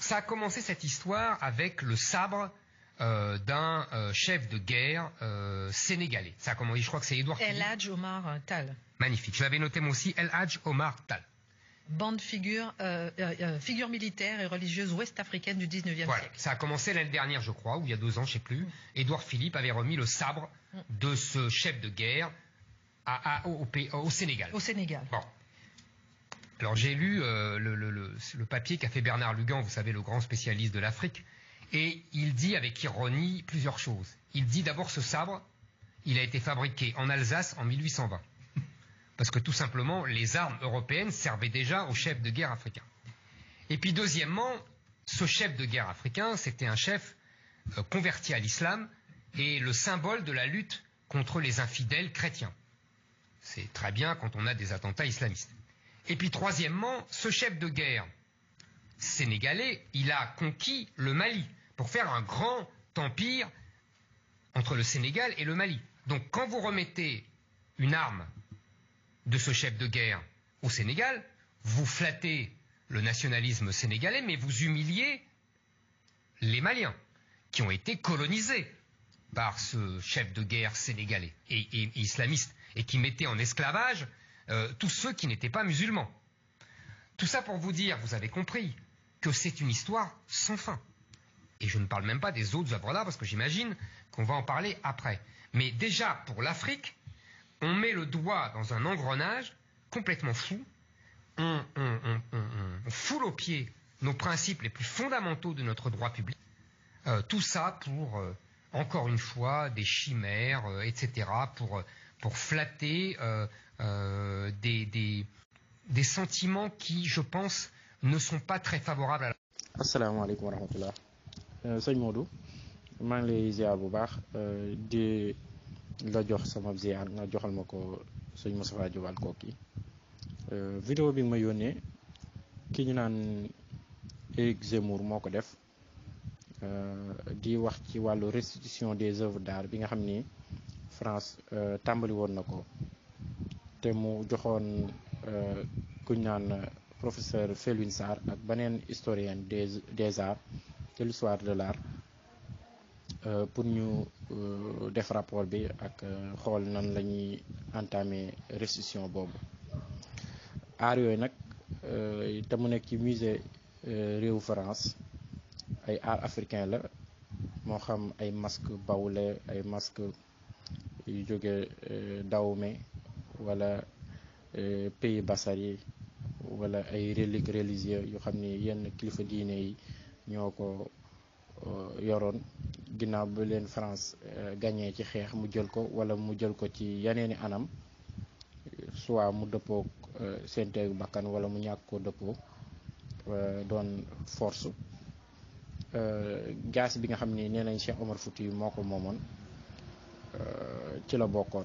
ça a commencé cette histoire avec le sabre d'un chef de guerre sénégalais. Ça a commencé, je crois que c'est Édouard Philippe. El Hadj Omar Tall. Magnifique. Je l'avais noté moi aussi, El Hadj Omar Tall. Bande figure militaire et religieuse ouest-africaine du 19e siècle. Ça a commencé l'année dernière, je crois, ou il y a 2 ans, je ne sais plus. Édouard Philippe avait remis le sabre de ce chef de guerre au Sénégal. Au Sénégal. Bon. Alors j'ai lu le papier qu'a fait Bernard Lugan, vous savez, le grand spécialiste de l'Afrique, et il dit avec ironie plusieurs choses. Il dit d'abord ce sabre, il a été fabriqué en Alsace en 1820. Parce que tout simplement, les armes européennes servaient déjà aux chefs de guerre africains. Et puis deuxièmement, ce chef de guerre africain, c'était un chef converti à l'islam et le symbole de la lutte contre les infidèles chrétiens. C'est très bien quand on a des attentats islamistes. Et puis troisièmement, ce chef de guerre sénégalais, il a conquis le Mali pour faire un grand empire entre le Sénégal et le Mali. Donc quand vous remettez une arme de ce chef de guerre au Sénégal, vous flattez le nationalisme sénégalais, mais vous humiliez les Maliens, qui ont été colonisés par ce chef de guerre sénégalais et islamiste, et qui mettait en esclavage tous ceux qui n'étaient pas musulmans. Tout ça pour vous dire, vous avez compris, que c'est une histoire sans fin. Et je ne parle même pas des autres œuvres d'art, parce que j'imagine qu'on va en parler après. Mais déjà, pour l'Afrique, on met le doigt dans un engrenage complètement fou, on foule aux pieds nos principes les plus fondamentaux de notre droit public. Tout ça pour, encore une fois, des chimères, etc., pour flatter des sentiments qui, je pense, ne sont pas très favorables à la... Assalamu alaikum wa rahmatullah. Sëñ Modou maa ngi lay ziar bu baax di la jox sama ziar nga joxal ma ko sëñ Moustapha Diop Alkoki vidéo bi nga ma yónnee ki ñu naan Éric Zemmour moo ko def di wax ci wàllu restitution des œuvres d'art bi nga xam ni France tàmbali woon na ko te mu joxoon ku ñu naan professeur Felwine Sarr ak beneen historien des arts de l'histoire de l'art pour ñu def rapport bi ak xool nan la ñuy entamer restitution boobu art yooyu nag te mu nekk ci musée réewu France ay art africain la moo xam ay masque bawle ay masque yu jóge Dahomey wala pays basar yi wala ay reliques religieux yu xam ni yenn kilifa diine yi ñoo ko yoroon ginnaaw ba leen France gagné ci xeex mu jël ko wala mu jël ko ci yeneeni anam soit mu dëppoo seen teegu bakkan wala mu ñàkk koo dëppoo doon force gaas bi nga xam ni nee nañ Cheikh Omar Fouti yu moo ko moomoon ci la bokkoon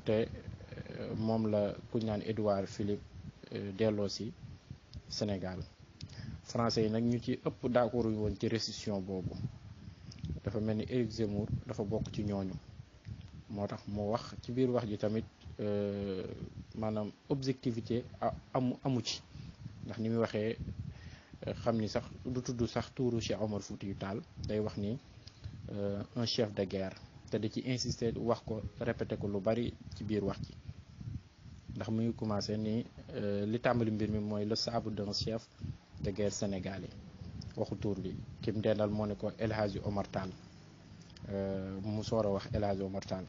te moom la ku ñu naan Édouard Philippe delloo si Sénégal français yi nag ñu ci ëpp d'accord yu woon ci restitution boobu dafa mel ni Éric Zemmour dafa bokk ci ñooñu moo tax mu wax ci biir wax ji tamit maanaam objectivité amu ci ndax ni muy waxee xam ni sax du tudd sax tuuru Cheikh Omar Foutiyou Tall day wax ni un chef de guerre te da ci insister wax ko répété ko lu bari ci biir wax ji ndax mu ngi commencé ni li tàmbali mbir mi mooy le sabre d'un chef de guerre sénégalais waxu tuur bi kim dendal moo ne ko El Hadji Omar Tall mu soor a wax El Hadji Omar Tall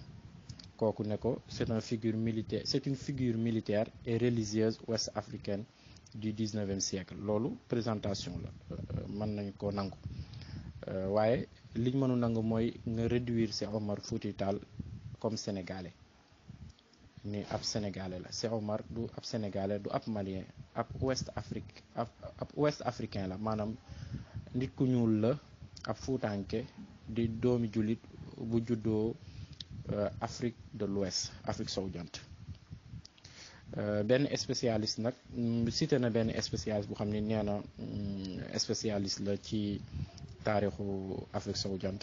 kooku ne ko c'est une figure militaire et religieuse ouest africaine du 19e siècle loolu présentation la mën nañ ko nangu waaye liñ mënu nangu mooy nga réduire Cheikh Omar Foutiyou Tall comme sénégalais ni ab sénégalais la Cheikh Omar du ab sénégalais du ab malien ab ouest africain la maanaam nit ku ñuul la ab fuutanke di doomi jullit bu juddoo Afrique de l'Ouest Afrique sowu-jant benn spécialiste nag cité na benn spécialiste bu xam ne nee na spécialiste la ci taarixu Afrique sowu-jant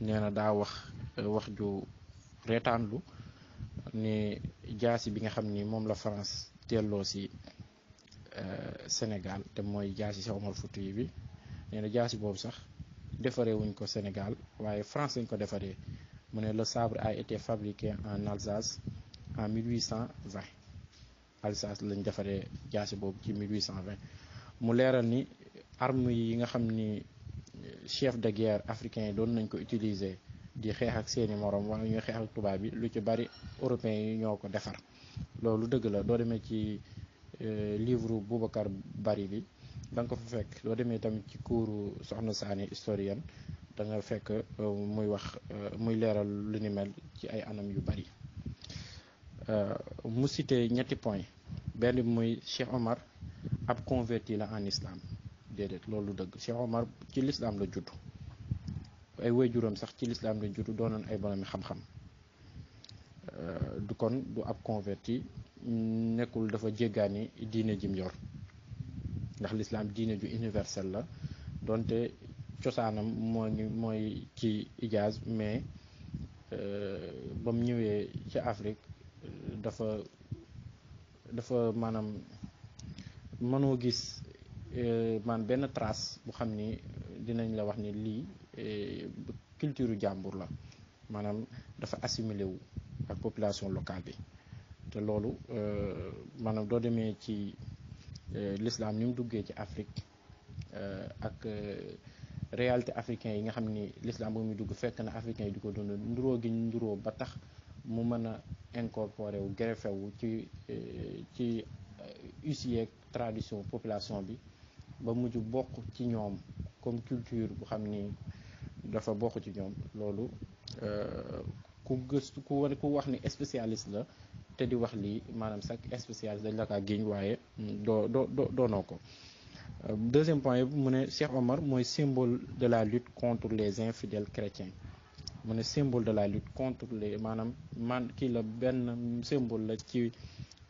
nee na daa wax ju reetaanlu ni jaasi bi nga xam ni moom la France teelloo si Sénégal te mooy jaasi Cheikh Omar Foutiyou bi nee na jaasi boobu sax defaree wuñ ko Sénégal waaye France lañ ko defaree mu ne le sabre a été fabriqué en Alsace en 1820 Alsace lañ defaree jaasi boobu ci 1820 mu leeral ni arme yi nga xam ni chef de guerre africain yi doon nañ ko utiliser di xeex ak seeni morom wala ñuy xeex ak tubaab bi lu ci bari européens yi ñoo ko defar loolu dëgg la doo demee ci livre Boubacar Bari bi da nga ko fa fekk doo demee tamit ci kuuru Soxna Sané historienne da nga fekk muy wax muy leeral lu ni mel ci ay anam yu bari mu cité ñetti point benn bi muy Cheikh Omar ab converti la en islam déedéet loolu dëgg Cheikh Omar ci l'islam la judd ay waajuram sax ci l'islam la judd doonoon ay bonomi xam-xam du kon du ab converti nekkul dafa jéggaani diine jim yor ndax l'islam diine ju universel la donte cosaanam mooy ci Ijaaz mais ba mu ñëwee ci Afrique dafa maanaam mënoo gis man benn trace bu xam ni dinañ la wax ni lii culture jàmbur la maanaam dafa assimilé wu ak population locale bi te loolu maanaam doo demee ci l'islam ni mu duggee ci Afrique ak réalité africain yi nga xam ni l'islam ba muy dugg fekk na africain yi di ko dund nduroo gi nduroo ba tax mu mën a incorporé wu greffé wu ci usi ak tradition population bi ba mujj bokk ci ñoom comme culture bu xam ni dafa bokk ci ñoom loolu ku gëstu ku wax ni spécialiste la te di wax lii maanaam sax spécialiste dañ la kaa géñ waaye doonoo ko deuxième point bi mu ne Cheikh Omar mooy symbole de la lutte contre les infidèles chrétiens mu ne symbole de la lutte contre les maanaam kii la benn symbole la ci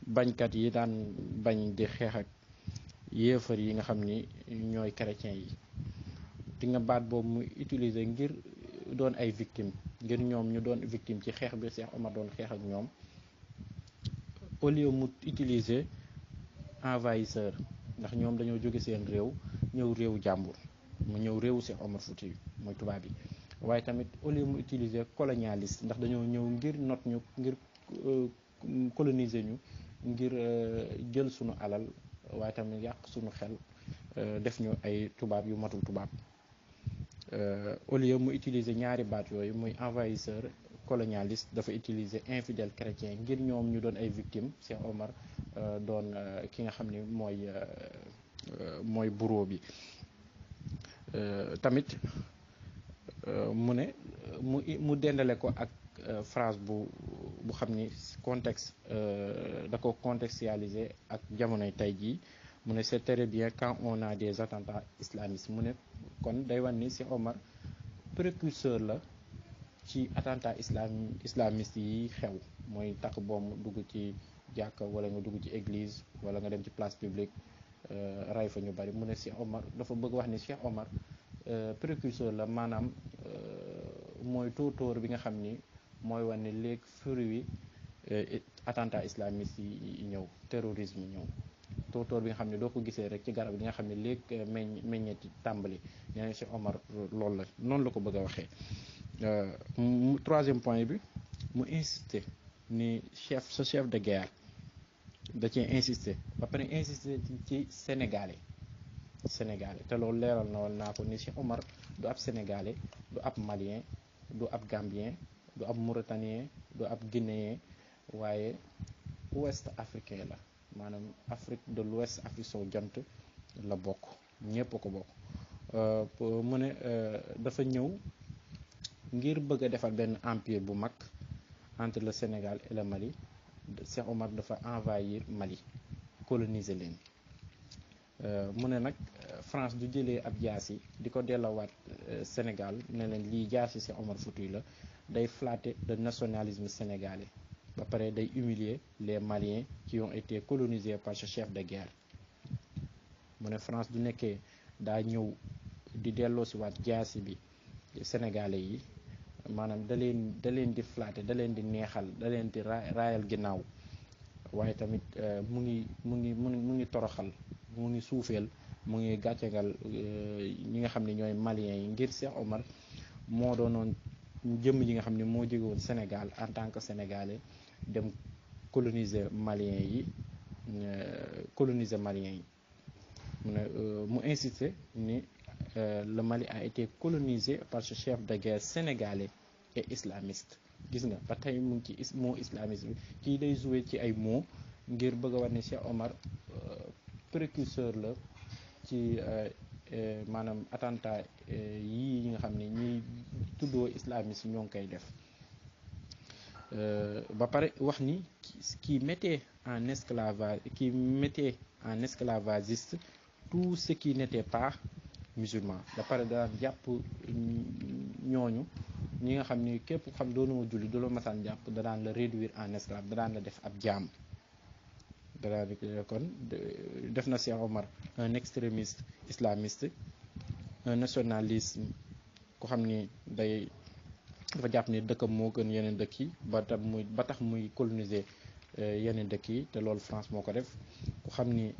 bañkat yi daan bañ di xeex ak yéefar yi nga xam ni ñooy chrétiens yi di nga baat boobu mu utiliser ngir doon ay victimes ngir ñoom ñu doon victime ci xeex bi Cheikh Omar doon xeex ak ñoom au lieu mu utiliser envahisseur ndax ñoom dañoo jóge seen réew ñëw réewu jàmbur mu ñëw réewu Cheikh Omar Foutiyou mooy tubaab bi waaye tamit au lieu mu utiliser colonialiste ndax dañoo ñëw ngir not ñu ngir coloniser ñu ngir jël sunu alal waaye tamit yàq sunu xel def ñu ay tubaab yu matul tubaab au lieu mu utiliser ñaari baat yooyu muy envahisseur colonialiste dafa utiliser infidèle chrétien ngir ñoom ñu doon ay victimes Cheikh Omar doon ki nga xam ni mooy bourreau bi tamit mu ne mu dendale ko ak phrase bu xam ni contexte da ko contextualiser ak jamonoy tey jii mu ne c'est très bien quand on a des attentats islamistes mu ne kon day wan ni Cheikh Omar précurseur la ci attentat islamiste yi xew mooy takk bomb dugg ci jàkka wala nga dugg ci église wala nga dem ci place publique ray fa ñu bari mu ne Cheikh Omar dafa bëgg wax ni Cheikh Omar précurseur la maanaam mooy tóotóor bi nga xam ni mooy wane ne léegi fruit attentat islamiste yi ñëw terrorisme ñëw tóotóor bi nga xam ne doo ko gisee rek ci garab gi nga xam ne léegi meññeeti tàmbali nee na Cheikh Omar loolu la noonu la ko bëgg a waxee troisième point bi mu insister ni chef de guerre da cee insister ba pare insister ci sénégalais te loolu leeral na woon naa ko ni Cheikh Omar du ab sénégalais du ab malien du ab gambien du ab mauritanien du ab guinéen waaye ouest africain la maanaam Afrique de l'Ouest Afrique sowu jant la bokk ñépp a ko bokk mu ne dafa ñëw ngir bëgg a defar benn empire bu mag entre le Sénégal et le Mali Cheikh Omar dafa envahir Mali coloniser leen mu ne nag France du jëlee ab jaasi di ko delloowaat Sénégal ne leen lii jaasi Cheikh Omar Foutiyou la day flatter le nationalisme sénégalais ba pare day humilier les Maliens qui ont été colonisés par ce chef de guerre mu ne France du nekkee daa ñëw di delloosiwaat jaasi bi sénégalais yi maanaam da leen di flatter da leen di neexal da leen di raayal ginnaaw waaye tamit mu ngi toroxal mu ngi suufeel mu ngi gàccegal ñi nga xam ne ñooy maliens yi ngir Cheikh Omar moo doonoon jëmm ji nga xam ne moo jóge woon Sénégal en tant que sénégalais dem coloniser maliens yi mu insisté ni le Mali a été colonisé par ce chef de guerre sénégalais et islamiste. gis nga ba tey mu ngi ci mot islamiste bi kii day joué ci ay mots ngir bëgg a war ne Cheikh Omar précurseur la ci maanaam attentat yii nga xam ne ñiy tuddoo islamiste ñoo ngi koy def ba pare wax ni qui mettait en esclavagiste tout ce qui n'était pas musulman. ba pare daan jàpp ñooñu ñi nga xam ni képp xam doonoo julli du la masaan jàpp da daan la réduire en esclave da daan la def ab jaam. kon def na Cheikh Omar un extrémiste islamiste, un nationalisme ko xam ni dafa jàpp ni dëkkam moo gën yeneen dëkk yi ba tax muy coloniser yeneen dëkk yi te loolu France moo ko def ku xam ni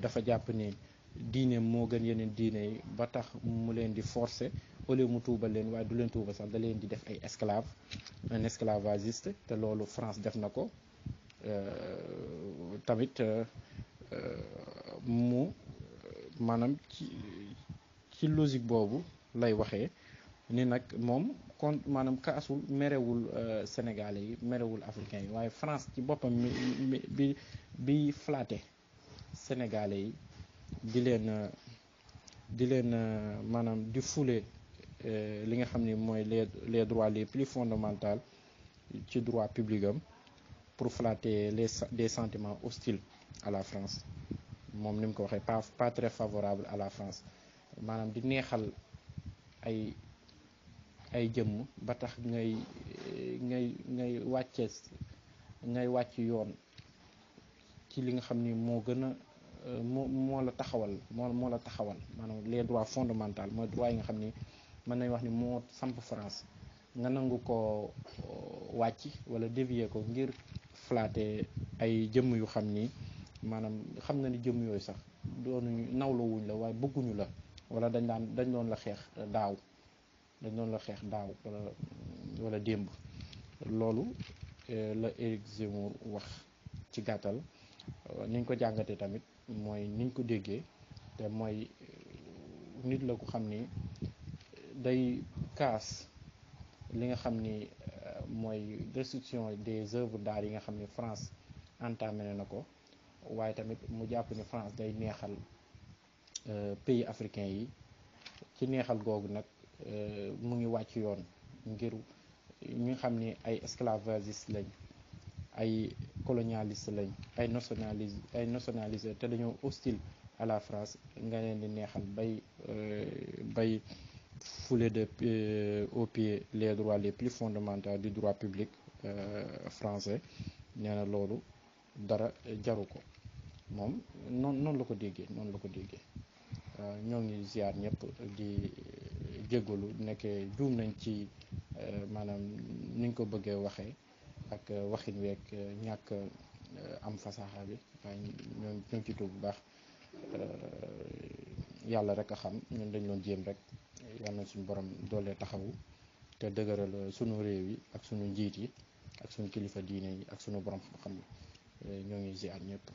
dafa jàpp ni diine moo gën yeneen diine yi ba tax mu leen di forcer au lieu mu tuubal leen waaye du leen tuubal sax da leen di def ay esclave, un esclavagiste te loolu France def na ko tamit mu maanaam ci logique boobu lay waxee ni nag moom kon maanaam kaasul merewul sénégalais yi merewul africains yi waaye France ci boppam bi flatté sénégalais yi di leen maanaam di fouler li nga xam ni mooy les droits les plus fondamentaux ci droit public am pour flatter des sentiments hostiles à la France moom ni mu ko waxee pas très favorable à la France maanaam di neexal ay jëmm ba tax ngay wàcc yoon ci li nga xam ni moo gën a moo la taxawal maanaam les droits fondamentaux mooy droits yi nga xam ni mën nañ wax ni moo samp France nga nangu ko wàcc wala dévier ko ngir flatter ay jëmm yu xam ni maanaam xam na ni jëmm yooyu sax doonuñu nawloo wuñ la waaye bëgguñu la wala dañ doon la xeex daaw wala démb loolu la Éric Zemmour wax ci gàttal niñ ko jàngatee tamit mooy niñ ko déggee te mooy nit la ko xam ni day kaas li nga xam ni mooy destruction des œuvres d'art yi nga xam ni France entamé na ko waaye tamit mu jàpp ni France day neexal pays africain yi ci neexal googu nag mu ngi wàcc yoon ngir ñu xam ni ay esclavagistes lañ ay colonialistes lañ ay nationalistes te dañoo hostile à la France nga leen di neexal bay fouler au pied les droits les plus fondamentaux du droit public français nee na loolu dara jaru ko moom noonu la ko déggee ñoo ngi ziar ñëpp di jéggalu nekkee juum nañ ci maanaam niñ ko bëggee waxee ak waxin week ñàkk am fasaxa bi waaye ñoo ci tuub bu baax yàlla rek a xam ñun dañ doon jéem rek yàlla na suñu borom doolee taxawu te dëgëral sunu réew yi ak sunu njiit yi ak sunu kilifa diine yi ak sunu borom xam-xam yi ñoo ngi ziar ñëpp